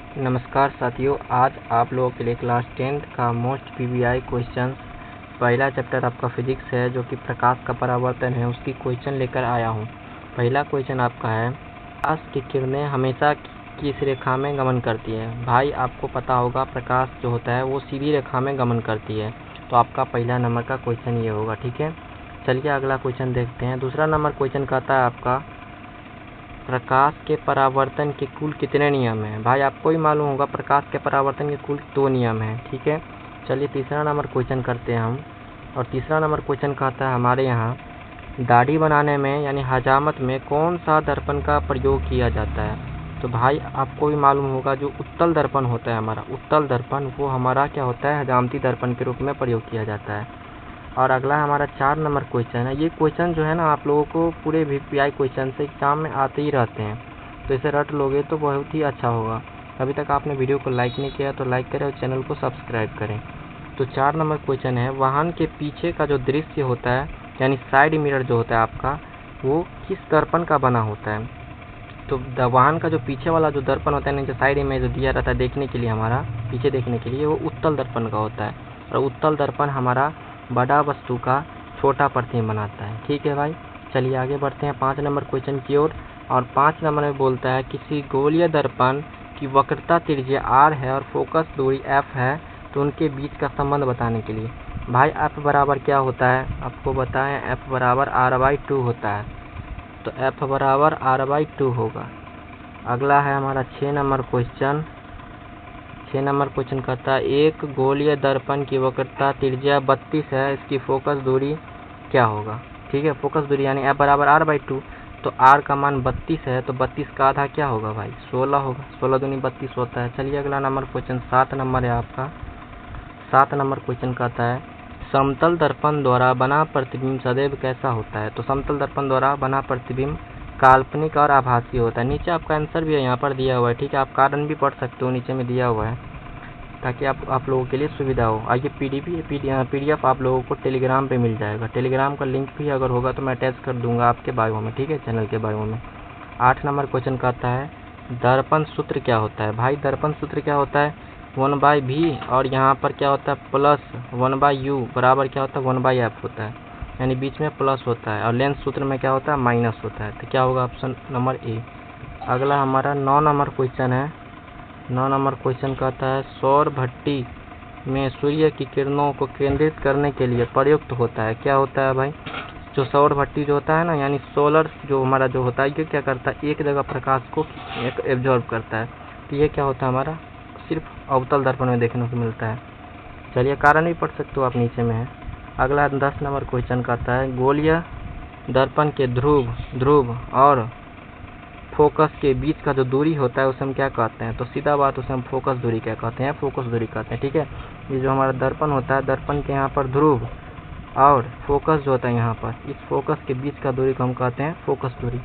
नमस्कार साथियों, आज आप लोगों के लिए क्लास 10th का मोस्ट पीवीआई क्वेश्चन पहला चैप्टर आपका फिजिक्स है जो कि प्रकाश का परावर्तन है, उसकी क्वेश्चन लेकर आया हूँ। पहला क्वेश्चन आपका है, प्रकाश की किरणें हमेशा किस रेखा में गमन करती है। भाई आपको पता होगा प्रकाश जो होता है वो सीधी रेखा में गमन करती है, तो आपका पहला नंबर का क्वेश्चन ये होगा। ठीक है, चलिए अगला क्वेश्चन देखते हैं। दूसरा नंबर क्वेश्चन कहता है आपका, प्रकाश के परावर्तन के कुल कितने नियम हैं। भाई आपको ही मालूम होगा प्रकाश के परावर्तन के कुल 2 नियम हैं। ठीक है, चलिए तीसरा नंबर क्वेश्चन करते हैं हम। और तीसरा नंबर क्वेश्चन कहता है, हमारे यहाँ दाढ़ी बनाने में यानी हजामत में कौन सा दर्पण का प्रयोग किया जाता है। तो भाई आपको भी मालूम होगा जो उत्तल दर्पण होता है हमारा, उत्तल दर्पण वो हमारा क्या होता है, हजामती दर्पण के रूप में प्रयोग किया जाता है। और अगला हमारा 4 नंबर क्वेश्चन है। ये क्वेश्चन जो है ना आप लोगों को पूरे वीपीआई क्वेश्चन से एग्जाम में आते ही रहते हैं, तो इसे रट लोगे तो बहुत ही अच्छा होगा। अभी तक आपने वीडियो को लाइक नहीं किया तो लाइक करें और चैनल को सब्सक्राइब करें। तो 4 नंबर क्वेश्चन है, वाहन के पीछे का जो दृश्य होता है यानी साइड मिरर जो होता है आपका, वो किस दर्पण का बना होता है। तो वाहन का जो पीछे वाला जो दर्पण होता है नीचे साइड में जो दिया रहता है देखने के लिए, हमारा पीछे देखने के लिए, वो उत्तल दर्पण का होता है। और उत्तल दर्पण हमारा बड़ा वस्तु का छोटा प्रतिबिंब बनाता है। ठीक है भाई, चलिए आगे बढ़ते हैं 5 नंबर क्वेश्चन की ओर। और 5 नंबर में बोलता है, किसी गोलीय दर्पण की वक्रता त्रिज्या r है और फोकस दूरी f है, तो उनके बीच का संबंध बताने के लिए। भाई f बराबर क्या होता है, आपको बताएं, f बराबर r/2 होता है, तो f बराबर r/2 होगा। अगला है हमारा 6 नंबर क्वेश्चन। 6 नंबर क्वेश्चन कहता है, एक गोलीय दर्पण की वक्रता त्रिज्या 32 है, इसकी फोकस दूरी क्या होगा। ठीक है, फोकस दूरी यानी f बराबर r/2, तो r का मान 32 है, तो 32 का आधा क्या होगा भाई, 16 होगा। 16 दूनी 32 होता है। चलिए अगला नंबर क्वेश्चन 7 नंबर है आपका। 7 नंबर क्वेश्चन कहता है, समतल दर्पण द्वारा बना प्रतिबिंब सदैव कैसा होता है। तो समतल दर्पण द्वारा बना प्रतिबिंब काल्पनिक और आभासी होता है। नीचे आपका आंसर भी है, यहाँ पर दिया हुआ है। ठीक है, आप कारण भी पढ़ सकते हो, नीचे में दिया हुआ है, ताकि आप लोगों के लिए सुविधा हो। आइए पीडीएफ आप लोगों को टेलीग्राम पे मिल जाएगा। टेलीग्राम का लिंक भी अगर होगा तो मैं अटैच कर दूंगा आपके बायो में। ठीक है, चैनल के बायो में। 8 नंबर क्वेश्चन कहता है, दर्पण सूत्र क्या होता है। भाई दर्पण सूत्र क्या होता है, 1/v, और यहाँ पर क्या होता है प्लस 1/u बराबर क्या होता है 1/f होता है, यानी बीच में प्लस होता है। और लेंस सूत्र में क्या होता है माइनस होता है, तो क्या होगा ऑप्शन नंबर ए। अगला हमारा 9 नंबर क्वेश्चन है। 9 नंबर क्वेश्चन कहता है, सौर भट्टी में सूर्य की किरणों को केंद्रित करने के लिए प्रयुक्त होता है। क्या होता है भाई, जो सौर भट्टी जो होता है ना, यानी सोलर जो हमारा जो होता है, ये क्या करता है, एक जगह प्रकाश को एब्जॉर्ब करता है। तो ये क्या होता है हमारा, सिर्फ अवतल दर्पण में देखने को मिलता है। चलिए कारण भी पढ़ सकते हो आप, नीचे में है। अगला 10 नंबर क्वेश्चन कहता है, गोलीय दर्पण के ध्रुव और फोकस के बीच का जो दूरी होता है उसे हम क्या कहते हैं। तो सीधा बात, उसे हम फोकस दूरी क्या कहते हैं, फोकस दूरी कहते हैं। ठीक है, ये जो हमारा दर्पण होता है, दर्पण के यहाँ पर ध्रुव और फोकस जो होता है यहाँ पर, इस फोकस के बीच का दूरी को हम कहते हैं फोकस दूरी।